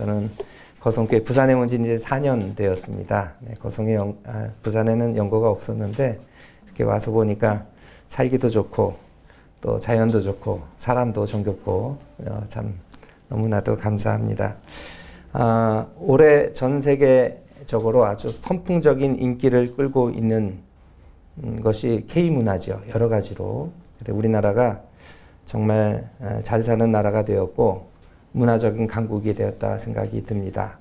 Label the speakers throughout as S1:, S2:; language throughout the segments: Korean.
S1: 저는 거성교회 부산에 온 지 이제 4년 되었습니다. 네, 부산에는 연고가 없었는데 이렇게 와서 보니까 살기도 좋고 또 자연도 좋고 사람도 정겹고 참 너무나도 감사합니다. 올해 전 세계적으로 아주 선풍적인 인기를 끌고 있는 것이 K문화죠. 여러 가지로. 우리나라가 정말 잘 사는 나라가 되었고 문화적인 강국이 되었다 생각이 듭니다.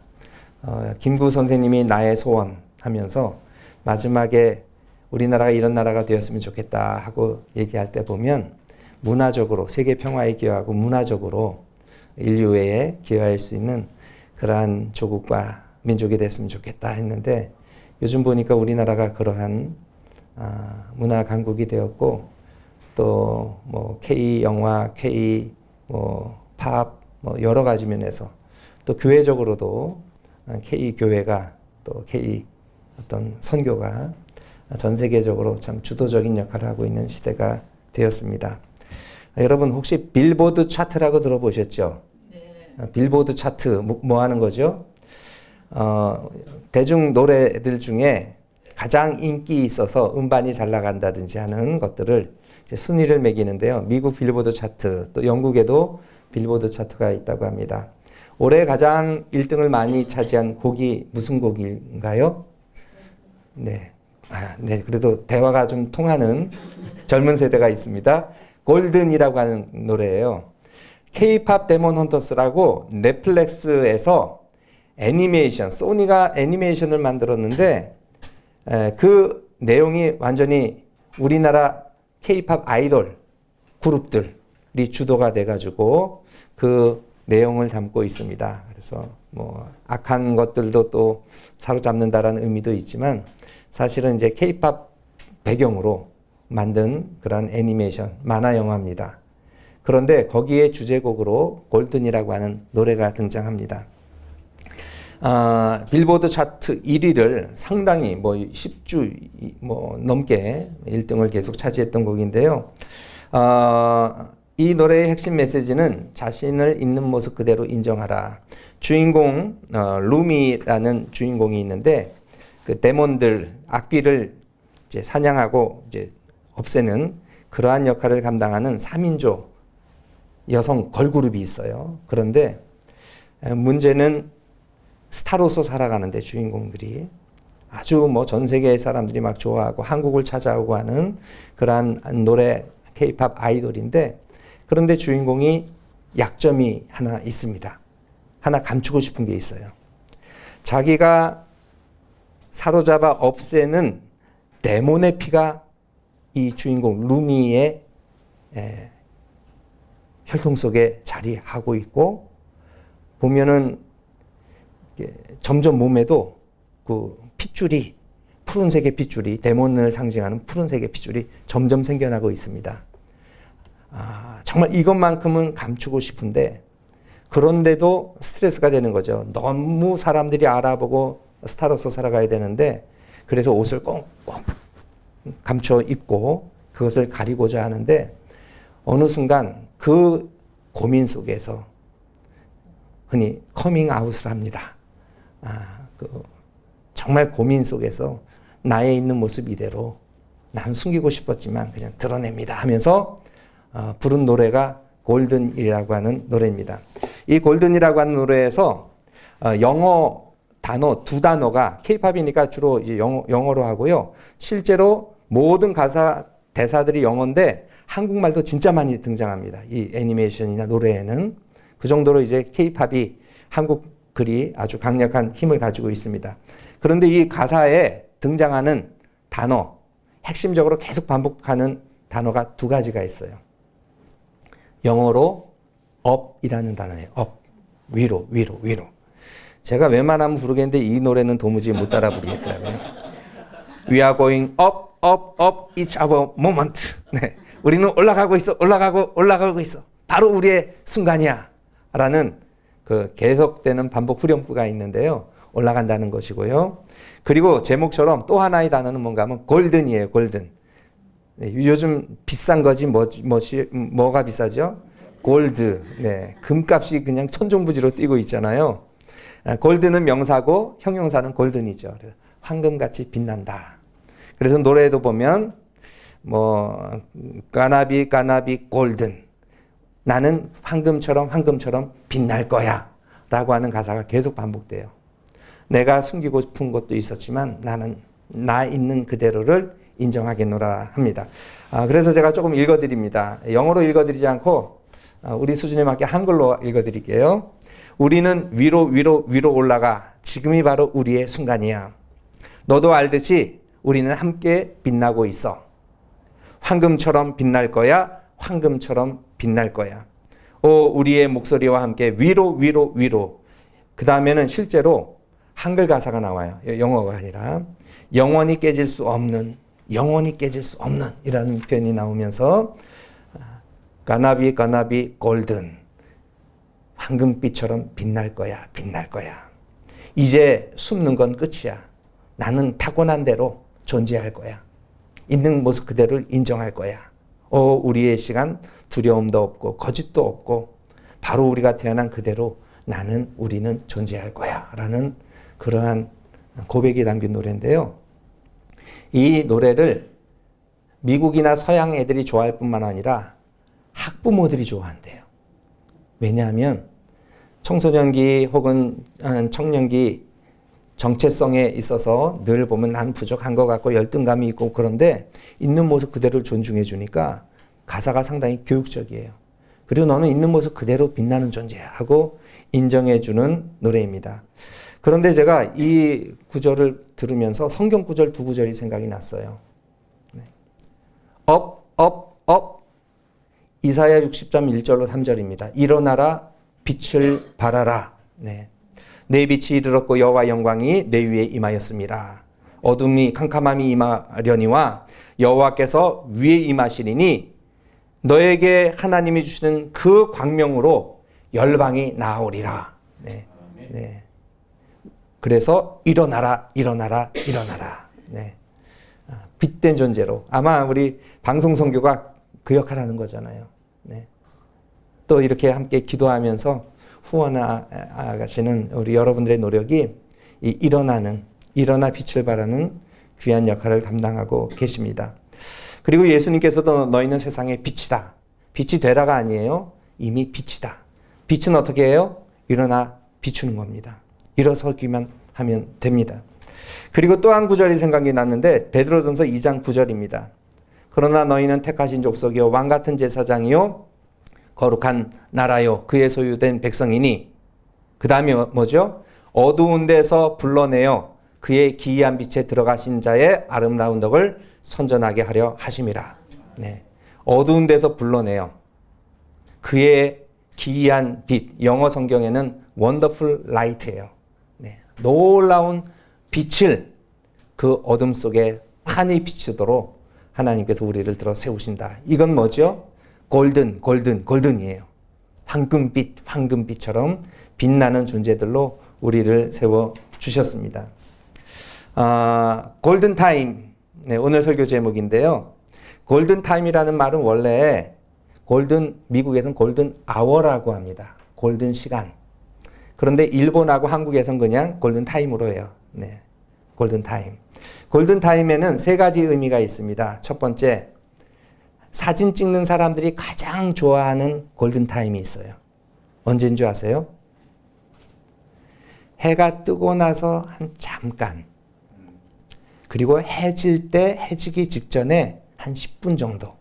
S1: 김구 선생님이 나의 소원 하면서 마지막에 우리나라가 이런 나라가 되었으면 좋겠다 하고 얘기할 때 보면 문화적으로 세계 평화에 기여하고 문화적으로 인류에 기여할 수 있는 그러한 조국과 민족이 됐으면 좋겠다 했는데 요즘 보니까 우리나라가 그러한 문화 강국이 되었고 또 뭐 K 영화, K 팝 여러 가지 면에서 또 교회적으로도 K 교회가 또 K 어떤 선교가 전 세계적으로 참 주도적인 역할을 하고 있는 시대가 되었습니다. 여러분 혹시 빌보드 차트라고 들어보셨죠? 네. 빌보드 차트 뭐 하는 거죠? 대중 노래들 중에 가장 인기 있어서 음반이 잘 나간다든지 하는 것들을 이제 순위를 매기는데요. 미국 빌보드 차트, 또 영국에도 빌보드 차트가 있다고 합니다. 올해 가장 1등을 많이 차지한 곡이 무슨 곡인가요? 네. 네. 그래도 대화가 좀 통하는 젊은 세대가 있습니다. 골든이라고 하는 노래예요. K-팝 데몬 헌터스라고 넷플릭스에서 애니메이션, 소니가 애니메이션을 만들었는데 그 내용이 완전히 우리나라 K-팝 아이돌 그룹들이 주도가 돼가지고 그 내용을 담고 있습니다. 그래서 뭐 악한 것들도 또 사로잡는다라는 의미도 있지만 사실은 이제 K-팝 배경으로 만든 그런 애니메이션 만화 영화입니다. 그런데 거기에 주제곡으로 골든이라고 하는 노래가 등장합니다. 빌보드 차트 1위를 상당히 10주 넘게 1등을 계속 차지했던 곡인데요. 이 노래의 핵심 메시지는 자신을 있는 모습 그대로 인정하라. 주인공 루미라는 주인공이 있는데 그 데몬들 악귀를 이제 사냥하고 이제 없애는 그러한 역할을 감당하는 3인조 여성 걸그룹이 있어요. 그런데 문제는 스타로서 살아가는데 주인공들이 아주 전 세계 사람들이 막 좋아하고 한국을 찾아오고 하는 그러한 노래 K-팝 아이돌인데 그런데 주인공이 약점이 하나 있습니다. 하나 감추고 싶은 게 있어요. 자기가 사로잡아 없애는 데몬의 피가 이 주인공 루미의 혈통 속에 자리하고 있고 보면은 점점 몸에도 그 핏줄이 푸른색의 핏줄이 데몬을 상징하는 푸른색의 핏줄이 점점 생겨나고 있습니다. 정말 이것만큼은 감추고 싶은데 그런데도 스트레스가 되는 거죠. 너무 사람들이 알아보고 스타로서 살아가야 되는데 그래서 옷을 꽁꽁 감춰 입고 그것을 가리고자 하는데 어느 순간 그 고민 속에서 흔히 커밍아웃을 합니다. 정말 고민 속에서 나의 있는 모습 이대로 난 숨기고 싶었지만 그냥 드러냅니다 하면서 부른 노래가 골든이라고 하는 노래입니다. 이 골든이라고 하는 노래에서 영어 단어 2단어가 K-팝이니까 주로 이제 영어로 하고요. 실제로 모든 대사들이 영어인데 한국말도 진짜 많이 등장합니다. 이 애니메이션이나 노래에는 그 정도로 이제 K-팝이 한국 글이 아주 강력한 힘을 가지고 있습니다. 그런데 이 가사에 등장하는 단어, 핵심적으로 계속 반복하는 단어가 2가지가 있어요. 영어로 up이라는 단어예요. up, 위로. 제가 웬만하면 부르겠는데 이 노래는 도무지 못 따라 부르겠더라고요. We are going up, it's our moment. 네, 우리는 올라가고 있어. 바로 우리의 순간이야. 라는 그 계속되는 반복 후렴구가 있는데요. 올라간다는 것이고요. 그리고 제목처럼 또 하나의 단어는 뭔가 하면 골든이에요. 골든. 네, 요즘 비싼 거지 뭐가 비싸죠? 골드. 네, 금값이 그냥 천정부지로 뛰고 있잖아요. 골든은 명사고 형용사는 골든이죠. 그래서 황금같이 빛난다. 그래서 노래에도 보면 뭐 까나비 까나비 골든, 나는 황금처럼 빛날 거야 라고 하는 가사가 계속 반복돼요. 내가 숨기고 싶은 것도 있었지만 나는 나 있는 그대로를 인정하겠노라 합니다. 그래서 제가 조금 읽어드립니다. 영어로 읽어드리지 않고 우리 수준에 맞게 한글로 읽어드릴게요. 우리는 위로 올라가. 지금이 바로 우리의 순간이야. 너도 알듯이 우리는 함께 빛나고 있어. 황금처럼 빛날 거야. 황금처럼 빛날 거야. 우리의 목소리와 함께 위로. 그 다음에는 실제로 한글 가사가 나와요. 영어가 아니라 영원히 깨질 수 없는 이라는 표현이 나오면서 까나비 골든, 황금빛처럼 빛날 거야. 이제 숨는 건 끝이야. 나는 타고난 대로 존재할 거야. 있는 모습 그대로를 인정할 거야. 우리의 시간 두려움도 없고 거짓도 없고 바로 우리가 태어난 그대로 우리는 존재할 거야 라는 그러한 고백이 담긴 노래인데요. 이 노래를 미국이나 서양 애들이 좋아할 뿐만 아니라 학부모들이 좋아한대요. 왜냐하면 청소년기 혹은 청년기 정체성에 있어서 늘 보면 난 부족한 것 같고 열등감이 있고 그런데 있는 모습 그대로를 존중해 주니까 가사가 상당히 교육적이에요. 그리고 너는 있는 모습 그대로 빛나는 존재야 하고 인정해 주는 노래입니다. 그런데 제가 이 구절을 들으면서 성경 구절 두 구절이 생각이 났어요. 업. 이사야 60장 1절로 3절입니다. 일어나라 빛을 발하라. 내 빛이 이르렀고 여호와 영광이 내 위에 임하였습니다. 어둠이 캄캄함이 임하려니와 여호와께서 위에 임하시리니 너에게 하나님이 주시는 그 광명으로 열방이 나오리라. 그래서 일어나라. 빛된 존재로. 아마 우리 방송 선교가 그 역할을 하는 거잖아요. 또 이렇게 함께 기도하면서 후원하시는 우리 여러분들의 노력이 일어나 빛을 발하는 귀한 역할을 감당하고 계십니다. 그리고 예수님께서도 너희는 세상의 빛이다. 빛이 되라가 아니에요. 이미 빛이다. 빛은 어떻게 해요? 일어나 비추는 겁니다. 일어서기만 하면 됩니다. 그리고 또 한 구절이 생각이 났는데 베드로전서 2장 9절입니다. 그러나 너희는 택하신 족속이요 왕같은 제사장이요 거룩한 나라요 그의 소유된 백성이니 그 다음에 뭐죠? 어두운 데서 불러내어 그의 기이한 빛에 들어가신 자의 아름다운 덕을 선전하게 하려 하심이라. 어두운 데서 불러내어 그의 기이한 빛, 영어 성경에는 wonderful light예요. 놀라운 빛을 그 어둠 속에 환히 비추도록 하나님께서 우리를 들어 세우신다. 이건 뭐죠? 골든이에요. 황금빛처럼 빛나는 존재들로 우리를 세워 주셨습니다. 골든타임. 오늘 설교 제목인데요. 골든타임이라는 말은 원래 미국에서는 골든 아워라고 합니다. 골든 시간. 그런데 일본하고 한국에서는 그냥 골든타임으로 해요. 골든타임. 골든타임에는 세 가지 의미가 있습니다. 첫 번째, 사진 찍는 사람들이 가장 좋아하는 골든타임이 있어요. 언제인 줄 아세요? 해가 뜨고 나서 한 잠깐, 그리고 해지기 직전에 한 10분 정도.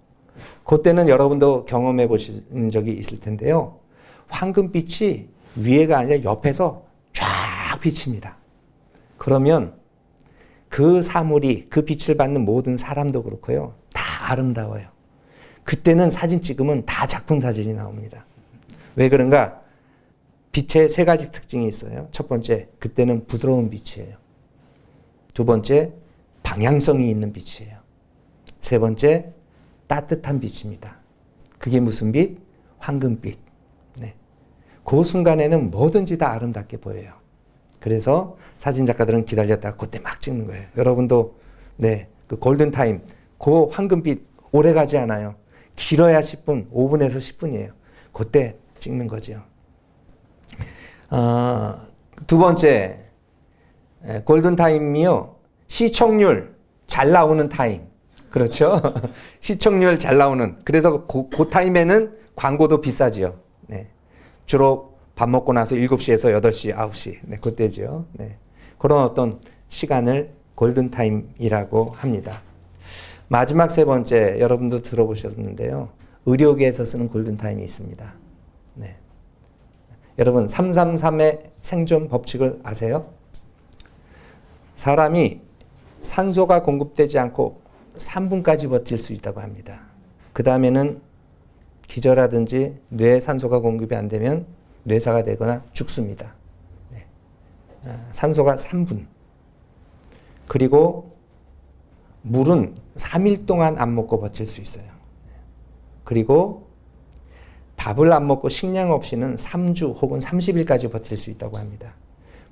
S1: 그때는 여러분도 경험해 보신 적이 있을 텐데요. 황금빛이 위에가 아니라 옆에서 쫙 비칩니다. 그러면 그 사물이, 그 빛을 받는 모든 사람도 그렇고요. 다 아름다워요. 그때는 사진 찍으면 다 작품 사진이 나옵니다. 왜 그런가? 빛의 세 가지 특징이 있어요. 첫 번째, 그때는 부드러운 빛이에요. 두 번째, 방향성이 있는 빛이에요. 세 번째, 따뜻한 빛입니다. 그게 무슨 빛? 황금빛. 그 순간에는 뭐든지 다 아름답게 보여요. 그래서 사진 작가들은 기다렸다가 그때 막 찍는 거예요. 여러분도 그 골든타임, 그 황금빛 오래 가지 않아요. 길어야 10분, 5분에서 10분이에요. 그때 찍는 거죠. 두 번째, 골든타임이요. 시청률 잘 나오는 타임. 그렇죠? 시청률 잘 나오는. 그래서 그 타임에는 광고도 비싸지요. 네. 주로 밥 먹고 나서 7시에서 8시, 9시. 네, 그때죠. 네. 그런 어떤 시간을 골든타임이라고 합니다. 마지막 세 번째, 여러분도 들어보셨는데요. 의료계에서 쓰는 골든타임이 있습니다. 네. 여러분, 333의 생존 법칙을 아세요? 사람이 산소가 공급되지 않고 3분까지 버틸 수 있다고 합니다. 그 다음에는 기절하든지 뇌에 산소가 공급이 안 되면 뇌사가 되거나 죽습니다. 네. 산소가 3분. 그리고 물은 3일 동안 안 먹고 버틸 수 있어요. 그리고 밥을 안 먹고 식량 없이는 3주 혹은 30일까지 버틸 수 있다고 합니다.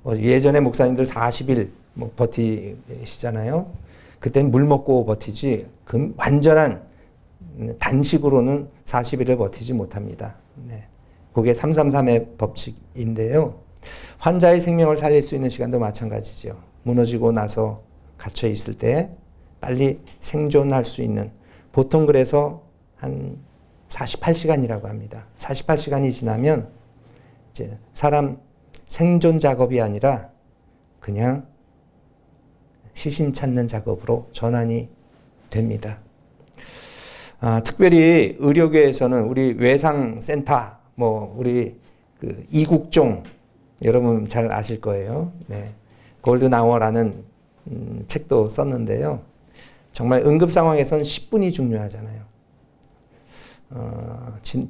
S1: 예전에 목사님들 40일 버티시잖아요. 그때는 물 먹고 버티지 완전한 단식으로는 40일을 버티지 못합니다. 네. 그게 333의 법칙인데요. 환자의 생명을 살릴 수 있는 시간도 마찬가지죠. 무너지고 나서 갇혀 있을 때 빨리 생존할 수 있는, 보통 그래서 한 48시간이라고 합니다. 48시간이 지나면 이제 사람 생존 작업이 아니라 그냥 시신 찾는 작업으로 전환이 됩니다. 특별히 의료계에서는 우리 외상센터, 우리 그 이국종 여러분 잘 아실 거예요. 네. 골든아워라는 책도 썼는데요. 정말 응급 상황에서는 10분이 중요하잖아요.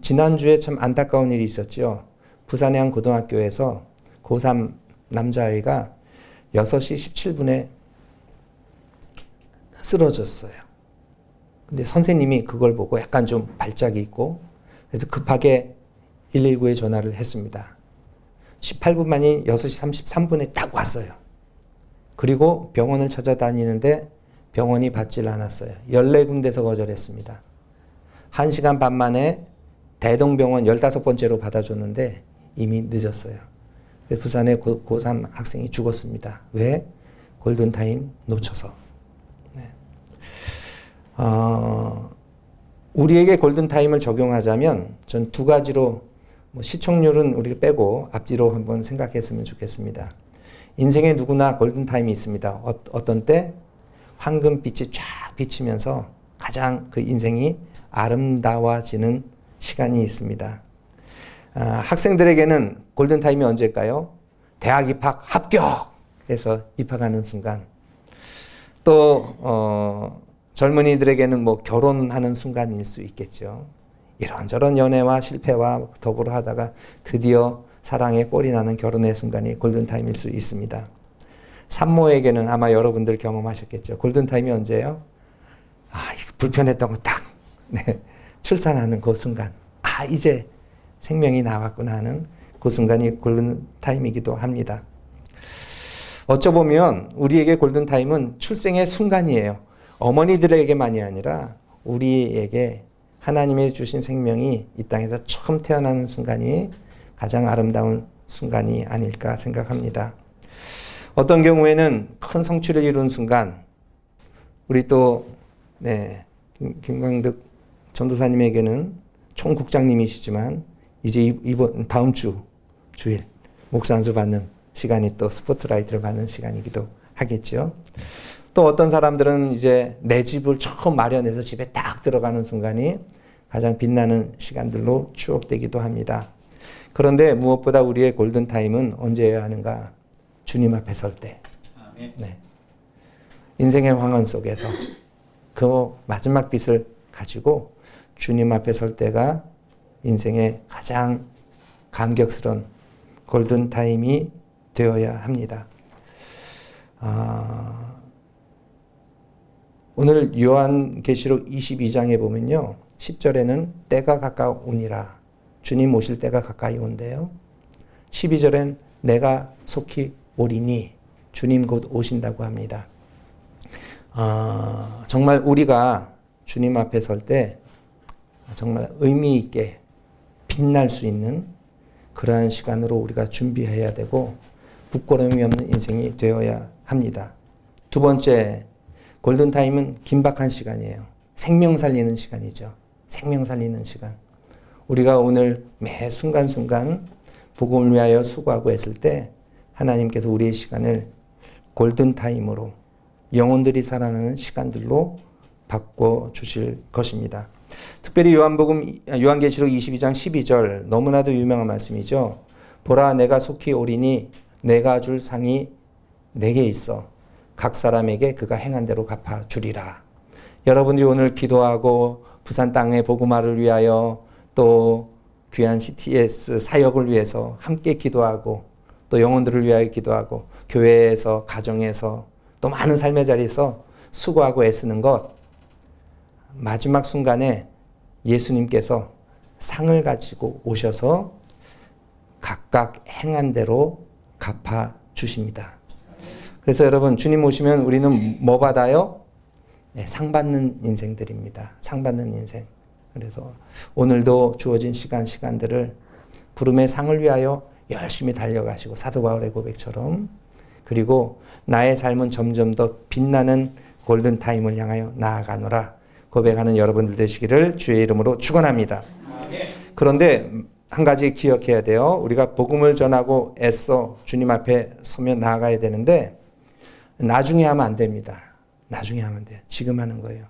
S1: 지난주에 참 안타까운 일이 있었죠. 부산의 한 고등학교에서 고3 남자아이가 6시 17분에 쓰러졌어요. 근데 선생님이 그걸 보고 약간 좀 발작이 있고, 그래서 급하게 119에 전화를 했습니다. 18분 만이 6시 33분에 딱 왔어요. 그리고 병원을 찾아다니는데 병원이 받질 않았어요. 14군데서 거절했습니다. 1시간 반 만에 대동병원 15번째로 받아줬는데 이미 늦었어요. 부산의 고3 학생이 죽었습니다. 왜? 골든타임 놓쳐서. 네. 우리에게 골든타임을 적용하자면 전 두 가지로, 시청률은 우리가 빼고 앞뒤로 한번 생각했으면 좋겠습니다. 인생에 누구나 골든타임이 있습니다. 어떤 때? 황금빛이 쫙 비치면서 가장 그 인생이 아름다워지는 시간이 있습니다. 학생들에게는 골든타임이 언제일까요? 대학 입학 합격해서 입학하는 순간. 또 젊은이들에게는 결혼하는 순간일 수 있겠죠. 이런저런 연애와 실패와 더불어 하다가 드디어 사랑에 꼴이 나는 결혼의 순간이 골든타임일 수 있습니다. 산모에게는 아마 여러분들 경험하셨겠죠. 골든타임이 언제예요? 이거 불편했던 거 딱, 네, 출산하는 그 순간. 이제 생명이 나왔구나 하는 그 순간이 골든타임이기도 합니다. 어쩌보면 우리에게 골든타임은 출생의 순간이에요. 어머니들에게만이 아니라 우리에게 하나님이 주신 생명이 이 땅에서 처음 태어나는 순간이 가장 아름다운 순간이 아닐까 생각합니다. 어떤 경우에는 큰 성취를 이룬 순간, 우리 또 김광득 전도사님에게는 총국장님이시지만 이제 다음 주일 목사 안수 받는 시간이 또 스포트라이트를 받는 시간이기도 하겠죠. 또 어떤 사람들은 이제 내 집을 처음 마련해서 집에 딱 들어가는 순간이 가장 빛나는 시간들로 추억되기도 합니다. 그런데 무엇보다 우리의 골든타임은 언제여야 하는가? 주님 앞에 설 때. 네. 인생의 황혼 속에서 그 마지막 빛을 가지고 주님 앞에 설 때가 인생의 가장 감격스러운 골든타임이 되어야 합니다. 오늘 요한계시록 22장에 보면요. 10절에는 때가 가까우니라. 주님 오실 때가 가까이 온대요. 12절엔 내가 속히 오리니 주님 곧 오신다고 합니다. 정말 우리가 주님 앞에 설 때 정말 의미 있게 빛날 수 있는 그러한 시간으로 우리가 준비해야 되고, 부끄러움이 없는 인생이 되어야 합니다. 두 번째, 골든타임은 긴박한 시간이에요. 생명 살리는 시간이죠. 생명 살리는 시간. 우리가 오늘 매 순간순간 복음을 위하여 수고하고 했을 때 하나님께서 우리의 시간을 골든타임으로 영혼들이 살아나는 시간들로 바꿔주실 것입니다. 특별히 요한계시록 22장 12절 너무나도 유명한 말씀이죠. 보라 내가 속히 오리니 내가 줄 상이 내게 있어 각 사람에게 그가 행한 대로 갚아주리라. 여러분들이 오늘 기도하고 부산 땅의 복음화를 위하여 또 귀한 CTS 사역을 위해서 함께 기도하고 또 영혼들을 위하여 기도하고 교회에서 가정에서 또 많은 삶의 자리에서 수고하고 애쓰는 것 마지막 순간에 예수님께서 상을 가지고 오셔서 각각 행한 대로 갚아 주십니다. 그래서 여러분 주님 오시면 우리는 뭐 받아요? 네, 상 받는 인생들입니다. 상 받는 인생. 그래서 오늘도 주어진 시간들을 부름의 상을 위하여 열심히 달려가시고 사도 바울의 고백처럼 그리고 나의 삶은 점점 더 빛나는 골든타임을 향하여 나아가노라 고백하는 여러분들 되시기를 주의 이름으로 축원합니다. 그런데 한 가지 기억해야 돼요. 우리가 복음을 전하고 애써 주님 앞에 서면 나아가야 되는데 나중에 하면 안 됩니다. 나중에 하면 돼요. 지금 하는 거예요.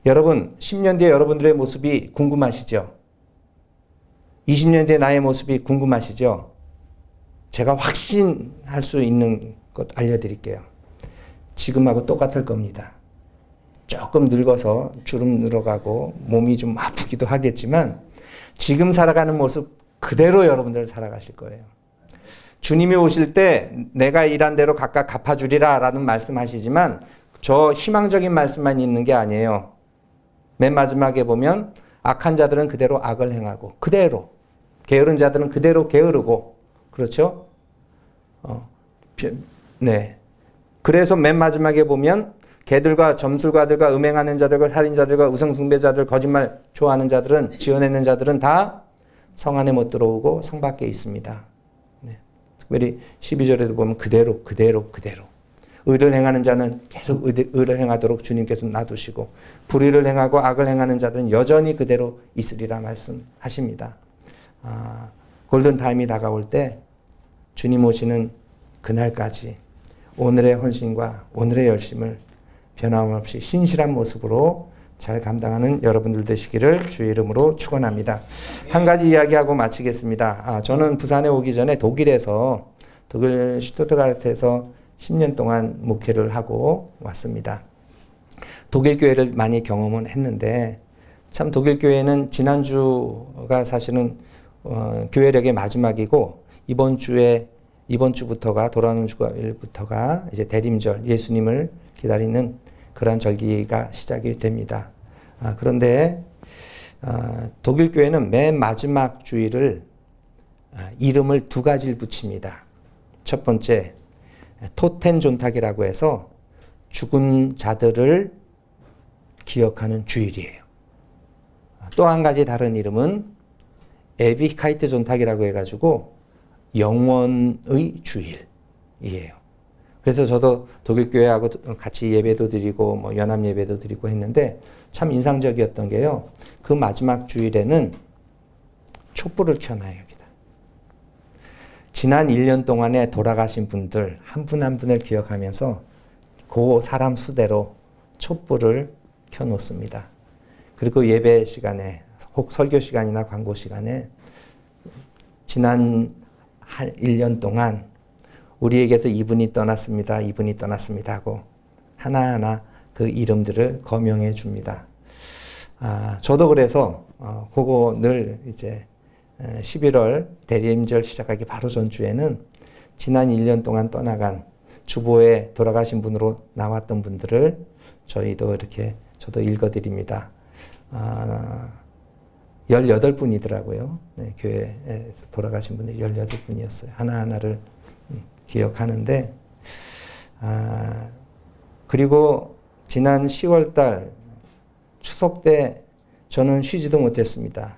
S1: 여러분 10년 뒤에 여러분들의 모습이 궁금하시죠? 20년 뒤에 나의 모습이 궁금하시죠? 제가 확신할 수 있는 것 알려드릴게요. 지금하고 똑같을 겁니다. 조금 늙어서 주름 늘어가고 몸이 좀 아프기도 하겠지만 지금 살아가는 모습 그대로 여러분들 살아가실 거예요. 주님이 오실 때 내가 일한 대로 각각 갚아주리라 라는 말씀하시지만 저 희망적인 말씀만 있는 게 아니에요. 맨 마지막에 보면 악한 자들은 그대로 악을 행하고 그대로 게으른 자들은 그대로 게으르고 그렇죠? 네. 그래서 맨 마지막에 보면 개들과 점술가들과 음행하는 자들과 살인자들과 우상숭배자들 거짓말 좋아하는 자들은 지어내는 자들은 다 성 안에 못 들어오고 성 밖에 있습니다. 네. 특별히 12절에도 보면 그대로 의를 행하는 자는 계속 의를 행하도록 주님께서 놔두시고 불의를 행하고 악을 행하는 자들은 여전히 그대로 있으리라 말씀하십니다. 골든타임이 다가올 때 주님 오시는 그날까지 오늘의 헌신과 오늘의 열심을 변함없이 신실한 모습으로 잘 감당하는 여러분들 되시기를 주의 이름으로 축원합니다. 한 가지 이야기하고 마치겠습니다. 저는 부산에 오기 전에 독일 슈투트가르트에서 10년 동안 목회를 하고 왔습니다. 독일 교회를 많이 경험은 했는데 참 독일 교회는 지난주가 사실은 교회력의 마지막이고 이번 주부터가 돌아오는 주일부터가 이제 대림절 예수님을 기다리는 그러한 절기가 시작이 됩니다. 그런데 독일 교회는 맨 마지막 주일을 이름을 두 가지를 붙입니다. 첫 번째 토텐존탁이라고 해서 죽은 자들을 기억하는 주일이에요. 또 한 가지 다른 이름은 에비카이트 존탁이라고 해가지고 영원의 주일이에요. 그래서 저도 독일 교회하고 같이 예배도 드리고 뭐 연합 예배도 드리고 했는데 참 인상적이었던 게요. 그 마지막 주일에는 촛불을 켜놔요. 여기다. 지난 1년 동안에 돌아가신 분들 한 분 한 분을 기억하면서 그 사람 수대로 촛불을 켜놓습니다. 그리고 예배 시간에 혹 설교 시간이나 광고 시간에 지난 1년 동안 우리에게서 이분이 떠났습니다. 이분이 떠났습니다 하고 하나하나 그 이름들을 거명해 줍니다. 저도 그래서 그거 늘 이제 11월 대림절 시작하기 바로 전주에는 지난 1년 동안 떠나간 주보에 돌아가신 분으로 나왔던 분들을 저희도 이렇게 저도 읽어드립니다. 18분이더라고요. 네, 교회에서 돌아가신 분들이 18분이었어요. 하나하나를 기억하는데 그리고 지난 10월달 추석 때 저는 쉬지도 못했습니다.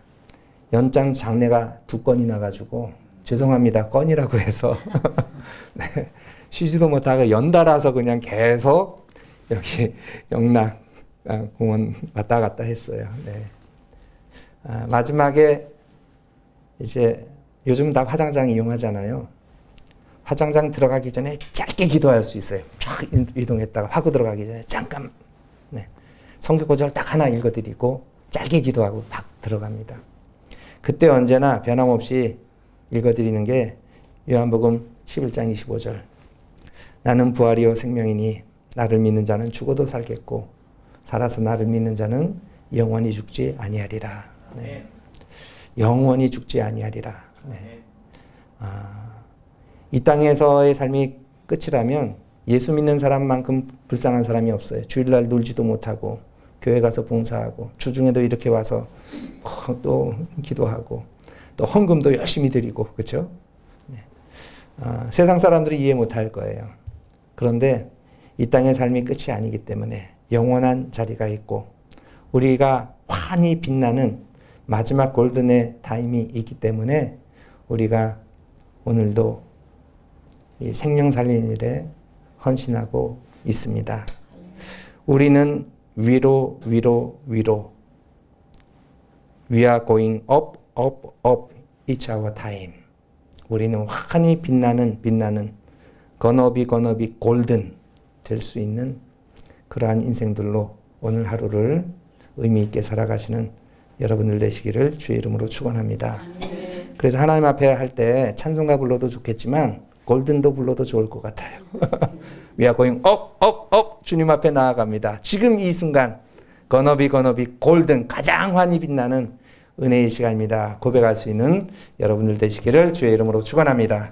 S1: 연장 장례가 2건이 나가지고 죄송합니다. 건이라고 해서 네, 쉬지도 못하고 연달아서 그냥 계속 여기 영락 공원 왔다 갔다 했어요. 네. 마지막에 이제 요즘 다 화장장 이용하잖아요. 화장장 들어가기 전에 짧게 기도할 수 있어요. 쫙 이동했다가 화구 들어가기 전에 잠깐 네. 성경 구절 딱 하나 읽어드리고 짧게 기도하고 팍 들어갑니다. 그때 언제나 변함없이 읽어드리는 게 요한복음 11장 25절. 나는 부활이요 생명이니 나를 믿는 자는 죽어도 살겠고 살아서 나를 믿는 자는 영원히 죽지 아니하리라. 네. 영원히 죽지 아니하리라. 네. 이 땅에서의 삶이 끝이라면 예수 믿는 사람만큼 불쌍한 사람이 없어요. 주일날 놀지도 못하고 교회 가서 봉사하고 주중에도 이렇게 와서 또 기도하고 또 헌금도 열심히 드리고 그렇죠? 네. 세상 사람들이 이해 못할 거예요. 그런데 이 땅의 삶이 끝이 아니기 때문에 영원한 자리가 있고 우리가 환히 빛나는 마지막 골든의 타임이 있기 때문에 우리가 오늘도 이 생명 살리는 일에 헌신하고 있습니다. 우리는 위로. We are going up. It's our time. 우리는 환히 빛나는 gonna be golden 될 수 있는 그러한 인생들로 오늘 하루를 의미 있게 살아가시는 여러분들 되시기를 주의 이름으로 축원합니다. 그래서 하나님 앞에 할 때 찬송가 불러도 좋겠지만 골든도 불러도 좋을 것 같아요. We are going up. 주님 앞에 나아갑니다. 지금 이 순간 gonna be golden 가장 환히 빛나는 은혜의 시간입니다. 고백할 수 있는 여러분들 되시기를 주의 이름으로 축원합니다.